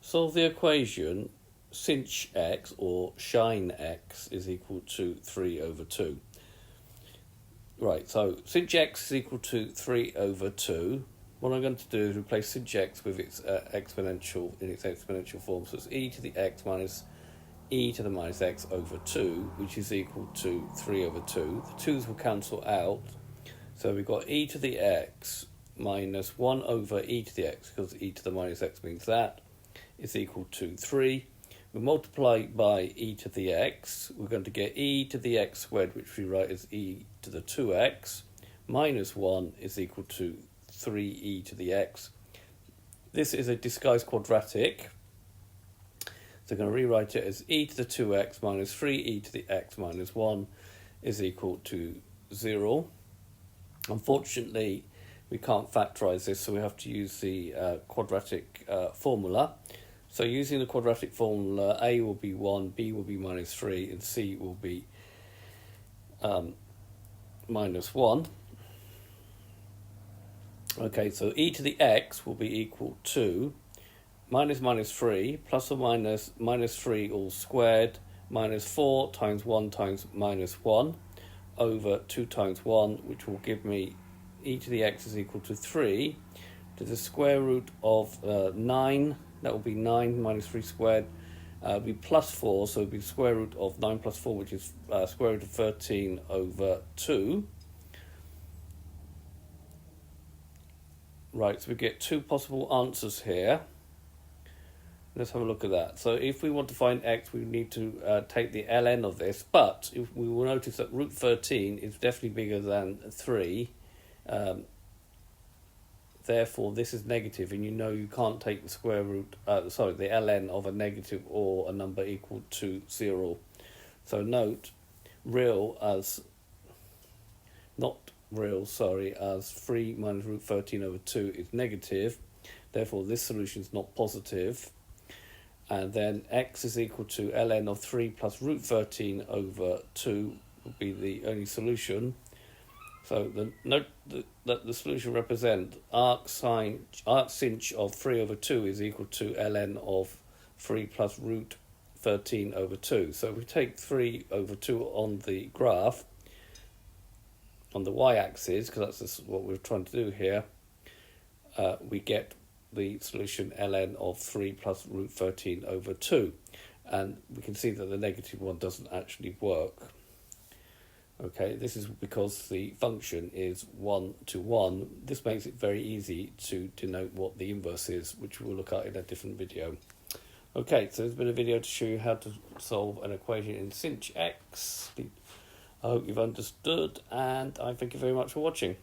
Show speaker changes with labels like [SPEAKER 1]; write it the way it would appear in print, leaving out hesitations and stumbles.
[SPEAKER 1] Solve the equation sinh x or sin x is equal to 3 over 2. Right, so sinh x is equal to 3 over 2. What I'm going to do is replace sinh x with its exponential in its exponential form. So it's e to the x minus e to the minus x over 2, which is equal to 3 over 2. The 2's will cancel out. So we've got e to the x minus 1 over e to the x, because e to the minus x means that, is equal to 3. We multiply by e to the x. We're going to get e to the x squared, which we write as e to the 2x, minus 1 is equal to 3e to the x. This is a disguised quadratic. So I'm going to rewrite it as e to the 2x minus 3e to the x minus 1 is equal to 0. Unfortunately, we can't factorize this, so we have to use the quadratic formula. So using the quadratic formula, a will be 1, b will be minus 3, and c will be minus 1. Okay, so e to the x will be equal to minus 3 plus or minus 3 all squared minus 4 times 1 times minus 1 over 2 times 1, which will give me e to the x is equal to 3 to the square root of 9. That will be 9 minus 3 squared. Will be plus 4, so it will be square root of 9 plus 4, which is square root of 13 over 2. Right, so we get two possible answers here. Let's have a look at that. So if we want to find x, we need to take the ln of this, but if we will notice that root 13 is definitely bigger than 3. Therefore, this is negative, and you know you can't take the square root, the ln of a negative or a number equal to 0. So note, as 3 minus root 13 over 2 is negative. Therefore, this solution is not positive. And then x is equal to ln of 3 plus root 13 over 2 would be the only solution. So note that the solution represents arc sinh of 3 over 2 is equal to ln of 3 plus root 13 over 2. So if we take 3 over 2 on the graph, on the y-axis, because that's what we're trying to do here, we get the solution ln of 3 plus root 13 over 2. And we can see that the negative one doesn't actually work. Okay, this is because the function is 1 to 1. This makes it very easy to denote what the inverse is, which we'll look at in a different video. Okay, so there's been a video to show you how to solve an equation in sinh x. I hope you've understood, and I thank you very much for watching.